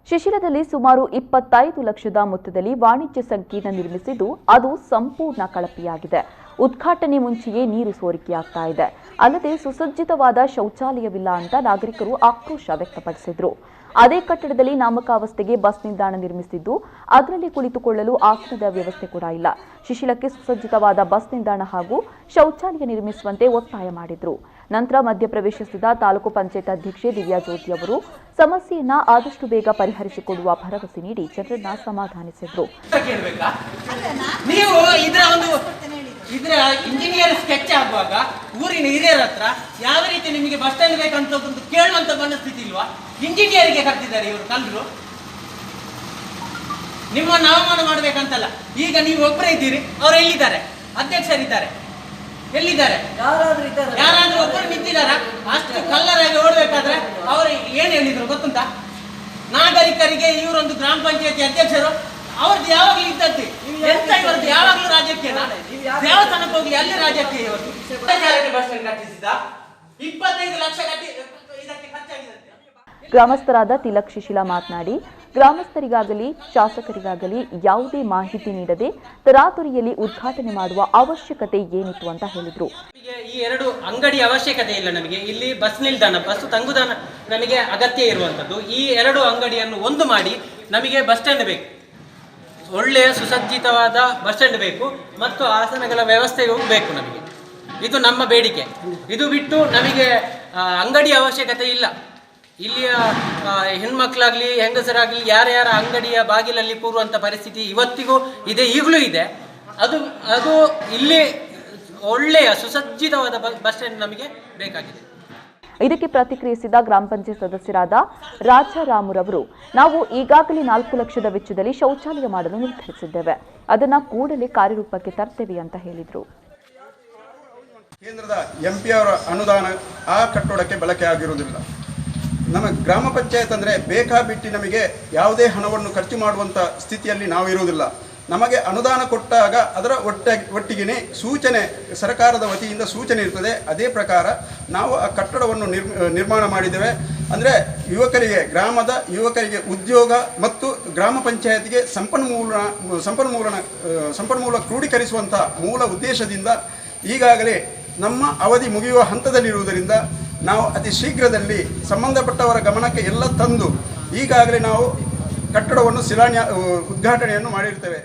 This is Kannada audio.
ಶಿಶಿರದಲ್ಲಿ ಸುಮಾರು 25 ಲಕ್ಷದ ಮೊತ್ತದಲ್ಲಿ ವಾಣಿಜ್ಯ ಸಂಕೀರ್ಣ ನಿರ್ಮಿಸಿದ್ದು ಅದು ಸಂಪೂರ್ಣ ಕಳಪೆಯಾಗಿದೆ. ಉದ್ಘಾಟನೆ ಮುಂಚೆಯೇ ನೀರು ಸೋರಿಕೆಯಾಗ್ತಾ ಇದೆ. ಅಲ್ಲದೆ ಸುಸಜ್ಜಿತವಾದ ಶೌಚಾಲಯವಿಲ್ಲ ಅಂತ ನಾಗರಿಕರು ಆಕ್ರೋಶ ವ್ಯಕ್ತಪಡಿಸಿದರು. ಅದೇ ಕಟ್ಟಡದಲ್ಲಿ ನಾಮಕಾವಸ್ಥೆಗೆ ಬಸ್ ನಿಲ್ದಾಣ ನಿರ್ಮಿಸಿದ್ದು ಅದರಲ್ಲಿ ಕುಳಿತುಕೊಳ್ಳಲು ಆಸನದ ವ್ಯವಸ್ಥೆ ಕೂಡ ಇಲ್ಲ. ಶಿಶಿಲಕ್ಕೆ ಸುಸಜ್ಜಿತವಾದ ಬಸ್ ನಿಲ್ದಾಣ ಹಾಗೂ ಶೌಚಾಲಯ ನಿರ್ಮಿಸುವಂತೆ ಒತ್ತಾಯ ಮಾಡಿದ್ರು. ನಂತರ ಮಧ್ಯಪ್ರವೇಶಿಸಿದ ತಾಲೂಕು ಪಂಚಾಯತ್ ಅಧ್ಯಕ್ಷೆ ದಿವ್ಯಾ ಜ್ಯೋತಿ ಅವರು ಸಮಸ್ಯೆಯನ್ನ ಆದಷ್ಟು ಬೇಗ ಪರಿಹರಿಸಿಕೊಡುವ ಭರವಸೆ ನೀಡಿ ಜನರನ್ನ ಸಮಾಧಾನಿಸಿದ್ರು. ಇದರ ಇಂಜಿನಿಯರ್ ಸ್ಕೆಚ್ ಆಗುವಾಗ ಊರಿನ ಹಿರಿಯರ ಹತ್ರ ಯಾವ ರೀತಿ ನಿಮಗೆ ಬಸ್ ಸ್ಟ್ಯಾಂಡ್ ಬೇಕಂತ ಒಂದು ಕೇಳುವಂತ ಮನಸ್ಥಿತಿ ಇಲ್ವಾ? ಇಂಜಿನಿಯರ್ಗೆ ಕರೆದಿದ್ದಾರೆ ಇವರು ಕಲ್ರು. ನಿಮ್ಮನ್ನು ಅವಮಾನ ಮಾಡ್ಬೇಕಂತಲ್ಲ. ಈಗ ನೀವು ಒಬ್ಬರೇ ಇದ್ದೀರಿ, ಅವ್ರು ಎಲ್ಲಿದ್ದಾರೆ? ಅಧ್ಯಕ್ಷರಿದ್ದಾರೆ, ಎಲ್ಲಿದ್ದಾರೆ? ಯಾರಾದ್ರೂ ಒಬ್ಬರು ನಿಂತಿದ್ದಾರ? ಅಷ್ಟು ಕಲ್ಲರಾಗಿ ಓಡ್ಬೇಕಾದ್ರೆ ಅವರು ಏನ್ ಹೇಳಿದ್ರು ಗೊತ್ತುಂಟ? ನಾಗರಿಕರಿಗೆ ಇವರೊಂದು ಗ್ರಾಮ ಪಂಚಾಯತಿ ಅಧ್ಯಕ್ಷರು, ಅವ್ರದ್ದು ಯಾವಾಗಲೂ ಇದ್ದದ್ದು ಎಂತ ಇವರದ್ದು ಯಾವಾಗಲೂ ರಾಜಕೀಯ. ದೇವಸ್ಥಾನಕ್ಕೆ ಹೋಗಿ ಅಲ್ಲಿ ರಾಜಕೀಯ. ಇವತ್ತು ಬಸ್ ಸ್ಟ್ಯಾಂಡ್ ಕಟ್ಟಿಸಿದ 25 ಲಕ್ಷ ಕಟ್ಟಿ ಇದಕ್ಕೆ ಖರ್ಚಾಗಿದೆ. ಗ್ರಾಮಸ್ಥರಾದ ತಿಲಕ್ ಶಿಶಿಲ ಮಾತನಾಡಿ, ಗ್ರಾಮಸ್ಥರಿಗಾಗಲಿ ಶಾಸಕರಿಗಾಗಲಿ ಯಾವುದೇ ಮಾಹಿತಿ ನೀಡದೆ ತರಾತುರಿಯಲ್ಲಿ ಉದ್ಘಾಟನೆ ಮಾಡುವ ಅವಶ್ಯಕತೆ ಏನಿತ್ತು ಅಂತ ಹೇಳಿದ್ರು. ಈ ಎರಡು ಅಂಗಡಿ ಅವಶ್ಯಕತೆ ಇಲ್ಲ ನಮಗೆ. ಇಲ್ಲಿ ಬಸ್ ನಿಲ್ದಾಣ, ಬಸ್ ತಂಗುದಾಣ ನಮಗೆ ಅಗತ್ಯ ಇರುವಂತದ್ದು. ಈ ಎರಡು ಅಂಗಡಿಯನ್ನು ಒಂದು ಮಾಡಿ ನಮಗೆ ಬಸ್ ಸ್ಟ್ಯಾಂಡ್ ಬೇಕು, ಒಳ್ಳೆಯ ಸುಸಜ್ಜಿತವಾದ ಬಸ್ ಸ್ಟ್ಯಾಂಡ್ ಬೇಕು ಮತ್ತು ಆಸನಗಳ ವ್ಯವಸ್ಥೆಯೂ ಬೇಕು ನಮಗೆ. ಇದು ನಮ್ಮ ಬೇಡಿಕೆ. ಇದು ಬಿಟ್ಟು ನಮಗೆ ಅಂಗಡಿ ಅವಶ್ಯಕತೆ ಇಲ್ಲ. ಇಲ್ಲಿಯ ಹೆಣ್ಮಕ್ಳಾಗ್ಲಿ ಹೆಂಗಸರಾಗ್ಲಿ ಯಾರ್ಯಾರ ಅಂಗಡಿಯ ಬಾಗಿಲಲ್ಲಿ ಕೂರುವಂಥ ಪರಿಸ್ಥಿತಿ ಇವತ್ತಿಗೂ ಇದೆ, ಈಗಲೂ ಇದೆ. ಅದು ಇಲ್ಲಿ ಒಳ್ಳೆಯ ಸುಸಜ್ಜಿತವಾದ ಬಸ್ ಸ್ಟ್ಯಾಂಡ್ ನಮಗೆ ಬೇಕಾಗಿದೆ. ಇದಕ್ಕೆ ಪ್ರತಿಕ್ರಿಯಿಸಿದ ಗ್ರಾಮ ಪಂಚಾಯತ್ ಸದಸ್ಯರಾದ ರಾಜಾರಾಮುರವರು, ನಾವು ಈಗಾಗಲೇ 4 ಲಕ್ಷದ ವೆಚ್ಚದಲ್ಲಿ ಶೌಚಾಲಯ ಮಾಡಲು ನಿರ್ಧರಿಸಿದ್ದೇವೆ, ಅದನ್ನ ಕೂಡಲೇ ಕಾರ್ಯರೂಪಕ್ಕೆ ತರ್ತೇವೆ ಅಂತ ಹೇಳಿದರು. ಕೇಂದ್ರದ ಎಂಪಿ ಅವರ ಅನುದಾನ ಆ ಕಟ್ಟಡಕ್ಕೆ ಬಳಕೆ ಆಗಿರುವುದಿಲ್ಲ. ನಮ್ಮ ಗ್ರಾಮ ಪಂಚಾಯತ್ ಅಂದರೆ ಬೇಕಾಬಿಟ್ಟಿ ನಮಗೆ ಯಾವುದೇ ಹಣವನ್ನು ಖರ್ಚು ಮಾಡುವಂಥ ಸ್ಥಿತಿಯಲ್ಲಿ ನಾವು ಇರುವುದಿಲ್ಲ. ನಮಗೆ ಅನುದಾನ ಕೊಟ್ಟಾಗ ಅದರ ಒಟ್ಟಿಗೆ ಸೂಚನೆ ಸರ್ಕಾರದ ವತಿಯಿಂದ ಸೂಚನೆ ಇರ್ತದೆ. ಅದೇ ಪ್ರಕಾರ ನಾವು ಆ ಕಟ್ಟಡವನ್ನು ನಿರ್ಮಾಣ ಮಾಡಿದ್ದೇವೆ. ಅಂದರೆ ಗ್ರಾಮದ ಯುವಕರಿಗೆ ಉದ್ಯೋಗ ಮತ್ತು ಗ್ರಾಮ ಪಂಚಾಯತಿಗೆ ಸಂಪನ್ಮೂಲ ಕ್ರೋಢೀಕರಿಸುವಂಥ ಮೂಲ ಉದ್ದೇಶದಿಂದ ಈಗಾಗಲೇ ನಮ್ಮ ಅವಧಿ ಮುಗಿಯುವ ಹಂತದಲ್ಲಿರುವುದರಿಂದ ನಾವು ಅತಿ ಶೀಘ್ರದಲ್ಲಿ ಸಂಬಂಧಪಟ್ಟವರ ಗಮನಕ್ಕೆ ಎಲ್ಲ ತಂದು ಈಗಾಗಲೇ ನಾವು ಕಟ್ಟಡವನ್ನು ಉದ್ಘಾಟನೆಯನ್ನು ಮಾಡಿರ್ತೇವೆ.